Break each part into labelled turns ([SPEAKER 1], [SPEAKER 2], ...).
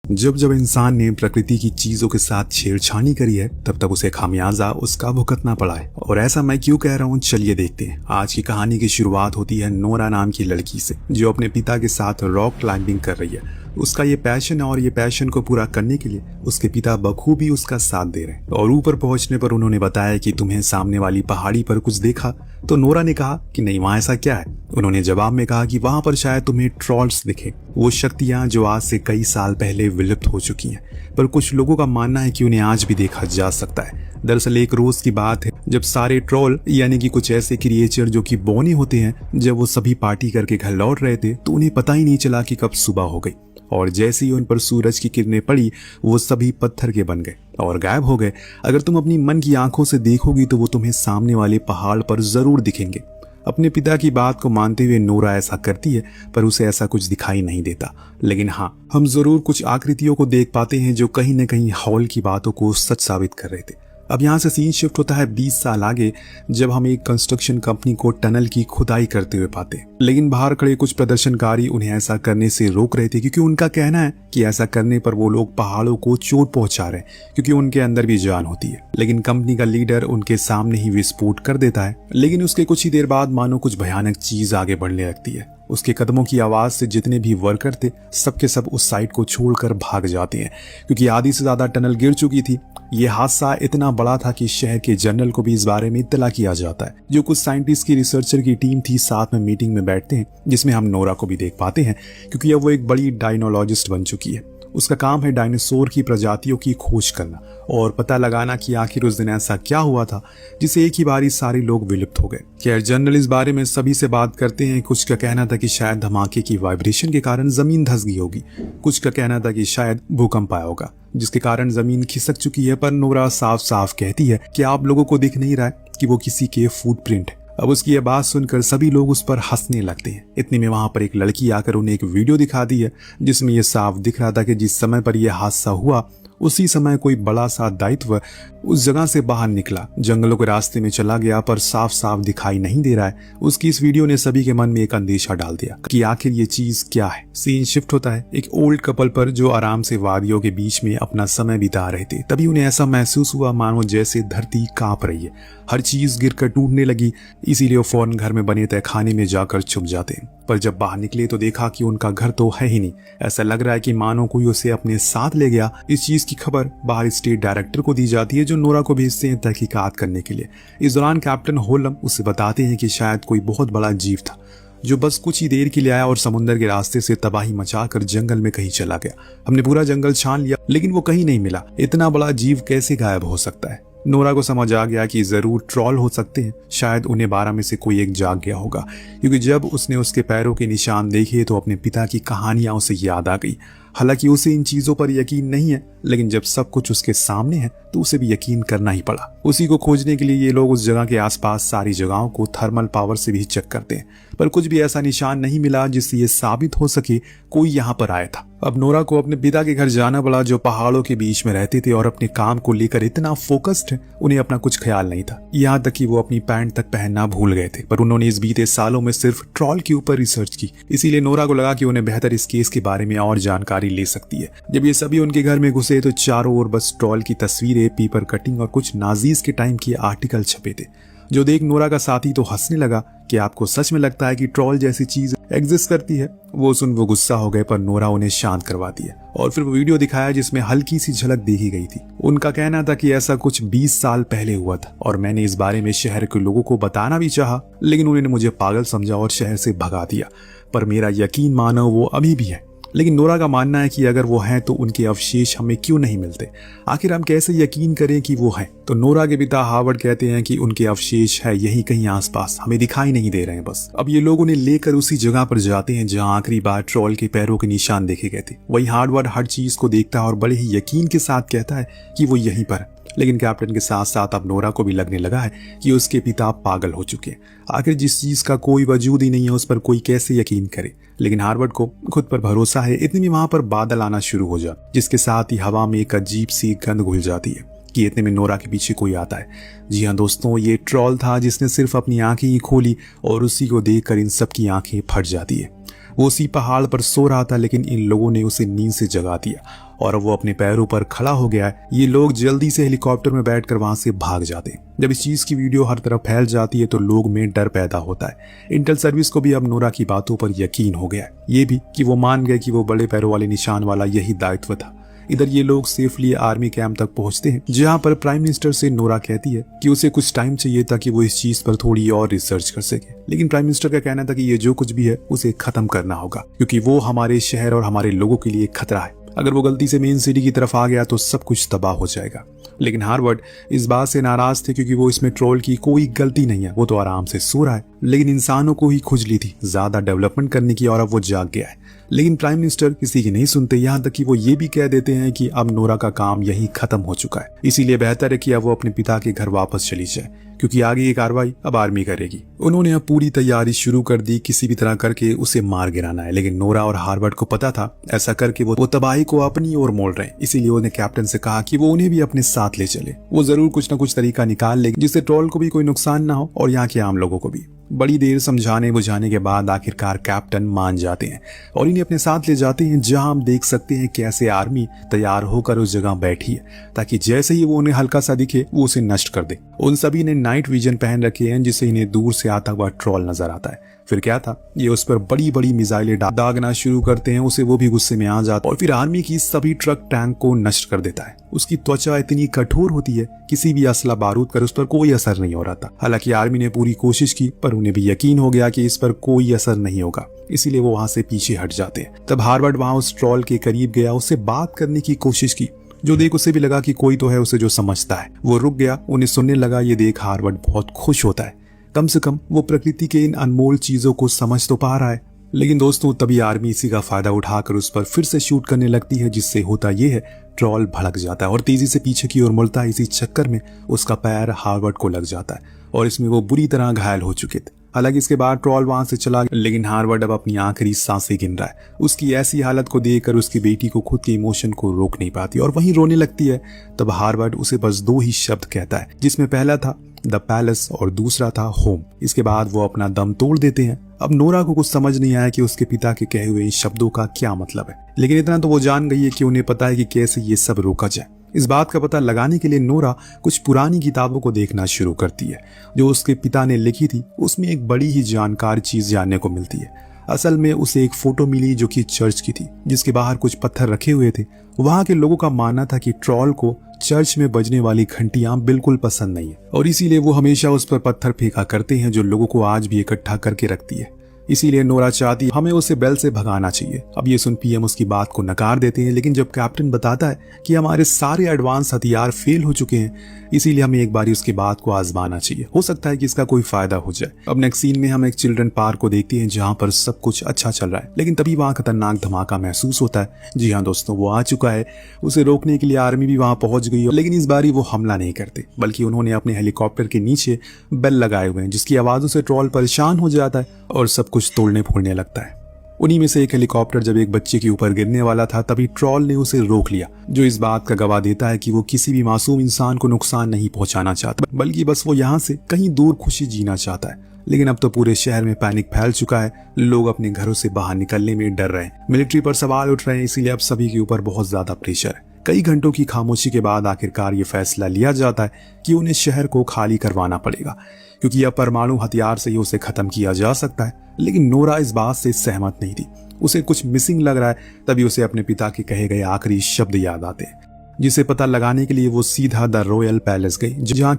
[SPEAKER 1] जब जब इंसान ने प्रकृति की चीजों के साथ छेड़छानी करी है तब तब उसे खामियाजा उसका भुगतना पड़ा है। और ऐसा मैं क्यों कह रहा हूँ, चलिए देखते हैं। आज की कहानी की शुरुआत होती है नोरा नाम की लड़की से, जो अपने पिता के साथ रॉक क्लाइंबिंग कर रही है। उसका ये पैशन है और ये पैशन को पूरा करने के लिए उसके पिता बखूबी उसका साथ दे रहे हैं। और ऊपर पहुंचने पर उन्होंने बताया कि तुम्हें सामने वाली पहाड़ी पर कुछ देखा? तो नोरा ने कहा कि नहीं, वहां ऐसा क्या है। उन्होंने जवाब में कहा कि वहां पर शायद तुम्हें ट्रॉल्स दिखे, वो शक्तियां जो आज से कई साल पहले विलुप्त हो चुकी हैं, पर कुछ लोगों का मानना है कि उन्हें आज भी देखा जा सकता है। दरअसल एक रोज की बात है जब सारे ट्रोल यानी कि कुछ ऐसे क्रिएचर जो कि बौने होते हैं, जब वो सभी पार्टी करके घर लौट रहे थे तो उन्हें पता ही नहीं चला कि कब सुबह हो गई। और जैसे ही उन पर सूरज की किरणें पड़ी वो सभी पत्थर के बन गए और गायब हो गए। अगर तुम अपनी मन की आंखों से देखोगी तो वो तुम्हें सामने वाले पहाड़ पर जरूर दिखेंगे। अपने पिता की बात को मानते हुए नोरा ऐसा करती है, पर उसे ऐसा कुछ दिखाई नहीं देता। लेकिन हाँ, हम जरूर कुछ आकृतियों को देख पाते हैं जो कहीं न कहीं हॉल की बातों को सच साबित कर रहे थे। अब यहाँ से सीन शिफ्ट होता है 20 साल आगे, जब हम एक कंस्ट्रक्शन कंपनी को टनल की खुदाई करते हुए पाते हैं। लेकिन बाहर खड़े कुछ प्रदर्शनकारी उन्हें ऐसा करने से रोक रहे थे, क्योंकि उनका कहना है कि ऐसा करने पर वो लोग पहाड़ों को चोट पहुंचा रहे हैं, क्योंकि उनके अंदर भी जान होती है। लेकिन कंपनी का लीडर उनके सामने ही विस्फोट कर देता है। लेकिन उसके कुछ ही देर बाद मानो कुछ भयानक चीज आगे बढ़ने लगती है। उसके कदमों की आवाज से जितने भी वर्कर थे सबके सब उस साइड को छोड़कर भाग जाते हैं, क्योंकि आधी से ज्यादा टनल गिर चुकी थी। यह हादसा इतना बड़ा था कि शहर के जनरल को भी इस बारे में इत्तला किया जाता है। जो कुछ साइंटिस्ट की रिसर्चर की टीम थी साथ में मीटिंग में बैठते हैं, जिसमें हम नोरा को भी देख पाते हैं, क्योंकि अब वो एक बड़ी डायनोलॉजिस्ट बन चुकी है। उसका काम है डायनासोर की प्रजातियों की खोज करना और पता लगाना कि आखिर उस दिन ऐसा क्या हुआ था जिसे एक ही बारी सारे लोग विलुप्त हो गए। खैर, जनरल इस बारे में सभी से बात करते हैं। कुछ का कहना था कि शायद धमाके की वाइब्रेशन के कारण जमीन धंस गई होगी, कुछ का कहना था कि शायद भूकंप आया होगा जिसके कारण जमीन खिसक चुकी है। पर नोरा साफ साफ कहती है कि आप लोगों को दिख नहीं रहा है कि वो किसी के फुटप्रिंट है। अब उसकी यह बात सुनकर सभी लोग उस पर हंसने लगते हैं। इतने में वहां पर एक लड़की आकर उन्हें एक वीडियो दिखा दी है, जिसमें यह साफ दिख रहा था कि जिस समय पर यह हादसा हुआ उसी समय कोई बड़ा सा दायित्व उस जगह से बाहर निकला, जंगलों के रास्ते में चला गया, पर साफ साफ दिखाई नहीं दे रहा है। उसकी इस वीडियो ने सभी के मन में एक अंदेशा डाल दिया कि आखिर ये चीज क्या है। सीन शिफ्ट होता है एक ओल्ड कपल पर, जो आराम से वादियों के बीच में अपना समय बिता रहे थे। तभी उन्हें ऐसा महसूस हुआ मानो जैसे धरती कांप रही है, हर चीज गिरकर टूटने लगी। इसीलिए वो फौरन घर में बने तय खाने में जाकर छुप जाते हैं। पर जब बाहर निकले तो देखा कि उनका घर तो है ही नहीं। ऐसा लग रहा है कि मानो कोई उसे अपने साथ ले गया। इस चीज की खबर बाहर स्टेट डायरेक्टर को दी जाती है, जो नोरा को भेजते हैं तहकीकात करने के लिए। इस दौरान कैप्टन होलम उसे बताते हैं कि शायद कोई बहुत बड़ा जीव था जो बस कुछ ही देर के लिए आया और समुद्र के रास्ते से तबाही मचाकर जंगल में कहीं चला गया। हमने पूरा जंगल छान लिया लेकिन वो कहीं नहीं मिला। इतना बड़ा जीव कैसे गायब हो सकता है? नोरा को समझ आ गया कि जरूर ट्रॉल हो सकते हैं। शायद उन्हें 12 में से कोई एक जाग गया होगा, क्योंकि जब उसने उसके पैरों के निशान देखे तो अपने पिता की कहानियां उसे याद आ गई। हालांकि उसे इन चीजों पर यकीन नहीं है, लेकिन जब सब कुछ उसके सामने है तो उसे भी यकीन करना ही पड़ा। उसी को खोजने के लिए ये लोग उस जगह के आसपास सारी जगहों को थर्मल पावर से भी चेक करते हैं, पर कुछ भी ऐसा निशान नहीं मिला जिससे ये साबित हो सके कोई यहाँ पर आया था। अब नोरा को अपने पिता के घर जाना पड़ा, जो पहाड़ों के बीच में रहते थे और अपने काम को लेकर इतना फोकस्ड है उन्हें अपना कुछ ख्याल नहीं था। यहाँ तक कि वो अपनी पैंट तक पहनना भूल गए थे। पर उन्होंने इस बीते सालों में सिर्फ ट्रॉल के ऊपर रिसर्च की, इसीलिए नोरा को लगा कि उन्हें बेहतर इस केस के बारे में और जानकारी ले सकती है। जब ये सभी उनके घर में घुसे तो चारों ओर बस ट्रॉल की तस्वीरें, पेपर कटिंग और कुछ नाजीज के टाइम के आर्टिकल छपे थे, जो देख नोरा का साथी तो हंसने लगा कि आपको सच में लगता है कि ट्रॉल जैसी चीज एग्जिस्ट करती है? वो सुन वो गुस्सा हो गए, पर नोरा उन्हें शांत करवा दिया और फिर वो वीडियो दिखाया जिसमें हल्की सी झलक देखी गई थी। उनका कहना था कि ऐसा कुछ 20 साल पहले हुआ था और मैंने इस बारे में शहर के लोगों को बताना भी चाहा, लेकिन उन्होंने मुझे पागल समझा और शहर से भगा दिया। पर मेरा यकीन मानो वो अभी भी है। लेकिन नोरा का मानना है कि अगर वो हैं तो उनके अवशेष हमें क्यों नहीं मिलते? आखिर हम कैसे यकीन करें कि वो हैं? तो नोरा के पिता हार्वर्ड कहते हैं कि उनके अवशेष है यही कहीं आसपास, हमें दिखाई नहीं दे रहे हैं बस। अब ये लोग उन्हें लेकर उसी जगह पर जाते हैं जहां आखिरी बार ट्रॉल के पैरों के निशान देखे गए थे। वही हार्वर्ड हर चीज को देखता है और बड़े ही यकीन के साथ कहता है कि वो यहीं पर है। लेकिन कैप्टन के साथ साथ अब नोरा को भी लगने लगा है कि उसके पिता पागल हो चुके हैं। आखिर जिस चीज का कोई वजूद ही नहीं है उस पर कोई कैसे यकीन करे? लेकिन हार्वर्ड को खुद पर भरोसा है। इतने में वहां पर बादल आना शुरू हो जाता, जिसके साथ ही हवा में एक अजीब सी गंध घुल जाती है कि इतने में नोरा के पीछे कोई आता है। जी हाँ दोस्तों, ये ट्रॉल था जिसने सिर्फ अपनी आंखें ही खोली और उसी को देखकर इन सब की आंखें फट जाती है। वो उसी पहाड़ पर सो रहा था, लेकिन इन लोगों ने उसे नींद से जगा दिया और वो अपने पैरों पर खड़ा हो गया है। ये लोग जल्दी से हेलीकॉप्टर में बैठकर वहां से भाग जाते हैं। जब इस चीज की वीडियो हर तरफ फैल जाती है तो लोग में डर पैदा होता है। इंटेल सर्विस को भी अब नोरा की बातों पर यकीन हो गया है, ये भी कि वो मान गए कि वो बड़े पैरों वाले निशान वाला यही दायित्व था। इधर ये लोग सेफली आर्मी कैंप तक पहुंचते हैं, जहां पर प्राइम मिनिस्टर से नोरा कहती है कि उसे कुछ टाइम चाहिए ताकि वो इस चीज पर थोड़ी और रिसर्च कर सके। लेकिन प्राइम मिनिस्टर का कहना था कि ये जो कुछ भी है उसे खत्म करना होगा, क्योंकि वो हमारे शहर और हमारे लोगों के लिए खतरा है। अगर वो गलती से मेन सिटी की तरफ आ गया तो सब कुछ तबाह हो जाएगा। लेकिन हार्वर्ड इस बात से नाराज थे, क्योंकि वो इसमें ट्रोल की कोई गलती नहीं है, वो तो आराम से सो रहा है। लेकिन इंसानों को ही खुजली थी ज्यादा डेवलपमेंट करने की, और अब वो जाग गया है। लेकिन प्राइम मिनिस्टर किसी की नहीं सुनते, यहाँ तक कि वो ये भी कह देते हैं कि अब नोरा का काम यही खत्म हो चुका है, इसीलिए बेहतर है कि अब वो अपने पिता के घर वापस चली जाए, क्योंकि आगे ये कार्रवाई अब आर्मी करेगी। उन्होंने अब पूरी तैयारी शुरू कर दी, किसी भी तरह करके उसे मार गिराना है। लेकिन नोरा और हार्वर्ड को पता था ऐसा करके वो तबाही को अपनी ओर मोड़ रहे हैं, इसीलिए उन्हें कैप्टन से कहा कि वो उन्हें भी अपने साथ ले चले। वो जरूर कुछ न कुछ तरीका निकाल लेगी जिससे ट्रोल को भी कोई नुकसान ना हो और यहाँ के आम लोगों को भी। बड़ी देर समझाने बुझाने के बाद आखिरकार कैप्टन मान जाते हैं और इन्हें अपने साथ ले जाते हैं, जहां हम देख सकते हैं कैसे आर्मी तैयार होकर उस जगह बैठी है, ताकि जैसे ही वो उन्हें हल्का सा दिखे वो उसे नष्ट कर दे। उन सभी ने नाइट विजन पहन रखे हैं, जिससे इन्हें दूर से आता हुआ ट्रोल नजर आता है। फिर क्या था, ये उस पर बड़ी बड़ी मिसाइलें दागना शुरू करते हैं उसे, वो भी गुस्से में आ जाता है और फिर आर्मी की सभी ट्रक टैंक को नष्ट कर देता है। उसकी त्वचा इतनी कठोर होती है किसी भी असला बारूद कर उस पर कोई असर नहीं हो रहा था। हालांकि आर्मी ने पूरी कोशिश की, पर उन्हें भी यकीन हो गया कि इस पर कोई असर नहीं होगा, इसीलिए वो वहां से पीछे हट जाते हैं। तब हार्वर्ड वहां उस ट्रोल के करीब गया, उससे बात करने की कोशिश की, जो देख उसे भी लगा कि कोई तो है उसे जो समझता है। वो रुक गया, उन्हें सुनने लगा। ये देख हार्वर्ड बहुत खुश होता है, कम से कम वो प्रकृति के इन अनमोल चीजों को समझ तो पा रहा है। लेकिन दोस्तों तभी आर्मी इसी का फायदा उठाकर उस पर फिर से शूट करने लगती है, जिससे होता ये है ट्रोल भड़क जाता है और तेजी से पीछे की ओर मुड़ता है। इसी चक्कर में उसका पैर हार्वर्ड को लग जाता है और इसमें वो बुरी तरह घायल हो चुके थे। हालांकि इसके बाद ट्रोल वहां से चला गया, लेकिन हार्वर्ड अब अपनी आखिरी सांसें गिन रहा है। उसकी ऐसी हालत को देखकर उसकी बेटी को खुद के इमोशन को रोक नहीं पाती और वहीं रोने लगती है। तब हार्वर्ड उसे बस 2 ही शब्द कहता है, जिसमें पहला था द पैलेस और दूसरा था होम। इसके बाद वो अपना दम तोड़ देते हैं। अब नोरा को कुछ समझ नहीं आया कि उसके पिता के कहे हुए इन शब्दों का क्या मतलब है, लेकिन इतना तो वो जान गई है कि उन्हें पता है कि कैसे ये सब रोका जाए। इस बात का पता लगाने के लिए नोरा कुछ पुरानी किताबों को देखना शुरू करती है जो उसके पिता ने लिखी थी। उसमें एक बड़ी ही जानकार चीज जानने को मिलती है। असल में उसे एक फोटो मिली जो कि चर्च की थी, जिसके बाहर कुछ पत्थर रखे हुए थे। वहां के लोगों का मानना था कि ट्रोल को चर्च में बजने वाली घंटियां बिल्कुल पसंद नहीं है और इसीलिए वो हमेशा उस पर पत्थर फेंका करते हैं, जो लोगों को आज भी इकट्ठा करके रखती है। इसीलिए नोरा चाहती हमें उसे बेल से भगाना चाहिए। अब ये सुन पीएम उसकी बात को नकार देते हैं, लेकिन जब कैप्टन बताता है कि हमारे सारे एडवांस हथियार फेल हो चुके हैं, इसीलिए हमें एक बार उसकी बात को आजमाना चाहिए, हो सकता है कि इसका कोई फायदा हो जाए। अब नेक्स्ट सीन में हम एक चिल्ड्रन पार्क को देखते हैं जहां पर सब कुछ अच्छा चल रहा है, लेकिन तभी वहां खतरनाक धमाका महसूस होता है। जी हाँ दोस्तों, वो आ चुका है। उसे रोकने के लिए आर्मी भी वहां पहुंच गई, लेकिन इस बारी वो हमला नहीं करते, बल्कि उन्होंने अपने हेलीकॉप्टर के नीचे बेल लगाए हुए हैं, जिसकी आवाजों से ट्रोल परेशान हो जाता है और सब कुछ तोड़ने फोड़ने लगता है। उन्हीं में से एक हेलीकॉप्टर जब एक बच्चे के ऊपर गिरने वाला था, तभी ट्रोल ने उसे रोक लिया, जो इस बात का गवाह देता है कि वो किसी भी मासूम इंसान को नुकसान नहीं पहुंचाना चाहता, बल्कि बस वो यहाँ से कहीं दूर खुशी जीना चाहता है। लेकिन अब तो पूरे शहर में पैनिक फैल चुका है। लोग अपने घरों से बाहर निकलने में डर रहे हैं, मिलिट्री पर सवाल उठ रहे हैं, इसीलिए अब सभी के ऊपर बहुत ज्यादा प्रेशर है। कई घंटों की खामोशी के बाद आखिरकार ये फैसला लिया जाता है कि उन्हें शहर को खाली करवाना पड़ेगा, क्योंकि अब परमाणु हथियार से ही उसे खत्म किया जा सकता है। लेकिन नोरा इस बात से सहमत नहीं थी, उसे कुछ मिसिंग लग रहा है। तभी उसे अपने पिता के कहे गए आखिरी शब्द याद आते हैं, जिसे पता लगाने के लिए वो सीधा द रॉयल पैलेस गई, जहां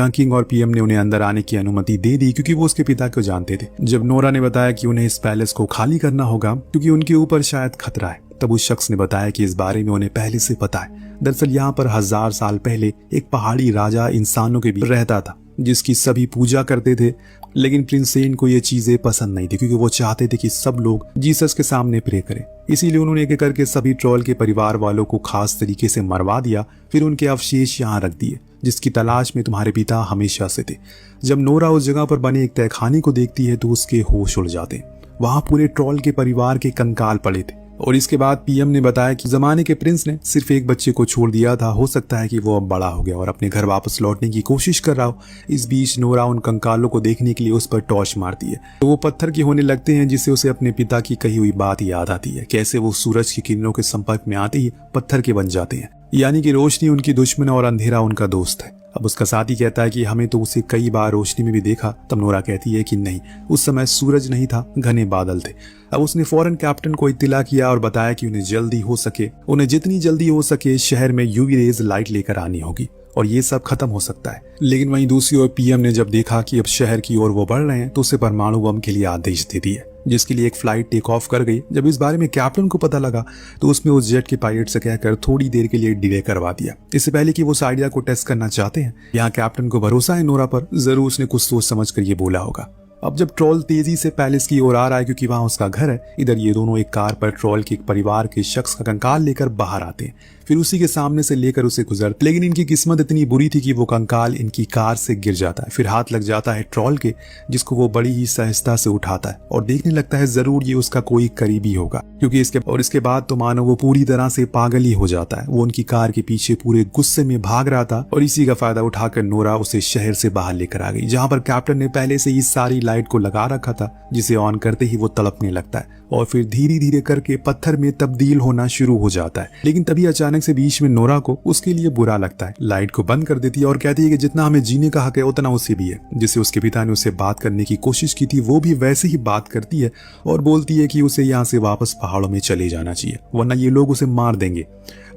[SPEAKER 1] किंग और पीएम ने उन्हें अंदर आने की अनुमति दे दी, क्योंकि वो उसके पिता को जानते थे। जब नोरा ने बताया कि उन्हें इस पैलेस को खाली करना होगा क्योंकि उनके ऊपर शायद खतरा है, तब उस शख्स ने बताया कि इस बारे में उन्हें पहले से पता है। दरअसल यहाँ पर 1000 साल पहले एक पहाड़ी राजा इंसानों के बीच रहता था, जिसकी सभी पूजा करते थे। लेकिन प्रिंस सेन को ये चीजें पसंद नहीं थी, क्योंकि वो चाहते थे कि सब लोग जीसस के सामने प्रे करें। इसीलिए उन्होंने एक करके सभी ट्रोल के परिवार वालों को खास तरीके से मरवा दिया, फिर उनके अवशेष यहाँ रख दिए, जिसकी तलाश में तुम्हारे पिता हमेशा से थे। जब नोरा उस जगह पर बने एक तहखाने को देखती है तो उसके होश उड़ जाते हैं। वहां पूरे ट्रोल के परिवार के कंकाल पड़े थे और इसके बाद पीएम ने बताया कि जमाने के प्रिंस ने सिर्फ एक बच्चे को छोड़ दिया था, हो सकता है कि वो अब बड़ा हो गया और अपने घर वापस लौटने की कोशिश कर रहा हो। इस बीच नोरा उन कंकालों को देखने के लिए उस पर टॉर्च मारती है तो वो पत्थर के होने लगते हैं, जिससे उसे अपने पिता की कही हुई बात याद आती है, कैसे वो सूरज की किरणों के संपर्क में आते ही पत्थर के बन जाते हैं, यानी कि रोशनी उनकी दुश्मन और अंधेरा उनका दोस्त है। अब उसका साथी कहता है कि हमें तो उसे कई बार रोशनी में भी देखा। तब नोरा कहती है कि नहीं, उस समय सूरज नहीं था, घने बादल थे। अब उसने फौरन कैप्टन को इत्तिला किया और बताया कि उन्हें जितनी जल्दी हो सके शहर में यूवी रेज लाइट लेकर आनी होगी और ये सब खत्म हो सकता है। लेकिन वहीं दूसरी ओर पीएम ने जब देखा कि अब शहर की ओर वो बढ़ रहे हैं तो उसे परमाणु बम के लिए आदेश दे दिए, जिसके लिए एक फ्लाइट टेक ऑफ कर गई। जब इस बारे में कैप्टन को पता लगा तो उसने उस जेट के पायलट से कहकर थोड़ी देर के लिए डिले करवा दिया, इससे पहले कि वो उस आइडिया को टेस्ट करना चाहते हैं। यहाँ कैप्टन को भरोसा है नोरा पर, जरूर उसने कुछ सोच समझ कर ये बोला होगा। अब जब ट्रॉल तेजी से पैलेस की ओर आ रहा है क्योंकि वहां उसका घर है, इधर ये दोनों एक कार पर ट्रॉल के एक परिवार के शख्स का कंकाल लेकर बाहर आते हैं, फिर उसी के सामने से लेकर उसे गुजरते। लेकिन इनकी किस्मत इतनी बुरी थी कि वो कंकाल इनकी कार से गिर जाता है, फिर हाथ लग जाता है ट्रॉल के, जिसको वो बड़ी ही सहजता से उठाता है और देखने लगता है जरूर ये उसका कोई करीबी होगा, क्योंकि इसके बाद तो मानो वो पूरी तरह से पागल ही हो जाता है। वो उनकी कार के पीछे पूरे गुस्से में भाग रहा था और इसी का फायदा उठाकर नोरा उसे शहर से बाहर लेकर आ गई, जहां पर कैप्टन ने पहले से ही सारी लाइट को लगा रखा था, जिसे ऑन करते ही वो तड़पने लगता है और फिर धीरे धीरे करके पत्थर में तब्दील होना शुरू हो जाता है। लेकिन तभी अचानक से बीच में नोरा को उसके लिए बुरा लगता है, लाइट को बंद कर देती है और कहती है कि जितना हमें जीने का हक है उतना उसे भी है। जिससे उसके पिता ने उसे बात करने की कोशिश की थी, वो भी वैसे ही बात करती है और बोलती है कि उसे यहाँ से वापस पहाड़ों में चले जाना चाहिए, वरना ये लोग उसे मार देंगे।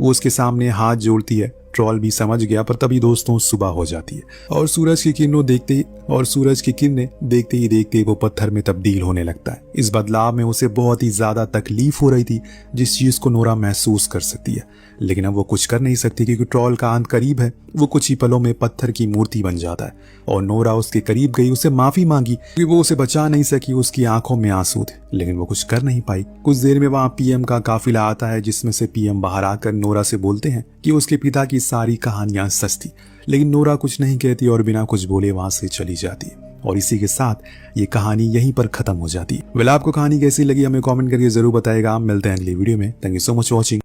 [SPEAKER 1] वो उसके सामने हाथ जोड़ती है, ट्रॉल भी समझ गया, पर तभी दोस्तों सुबह हो जाती है और सूरज की किरणें देखते ही देखते वो पत्थर में तब्दील होने लगता है। इस बदलाव में उसे बहुत ही ज्यादा तकलीफ हो रही थी, जिस चीज को नोरा महसूस कर सकती है, लेकिन अब वो कुछ कर नहीं सकती क्योंकि ट्रॉल का अंत करीब है। वो कुछ ही पलों में पत्थर की मूर्ति बन जाता है और नोरा उसके करीब गई, उसे माफी मांगी क्योंकि वो उसे बचा नहीं सकी, उसकी आंखों में आंसू थे, लेकिन वो कुछ कर नहीं पाई। कुछ देर में वहां पीएम का काफिला आता है, जिसमें से पीएम बाहर आकर नोरा से बोलते हैं कि उसके पिता की सारी कहानियां सच थी, लेकिन नोरा कुछ नहीं कहती और बिना कुछ बोले वहां से चली जाती है और इसी के साथ ये कहानी यहीं पर खत्म हो जाती है। वेल, आपको कहानी कैसी लगी हमें कमेंट करके जरूर बताएगा। मिलते हैं अगली वीडियो में। Thank you so much for watching.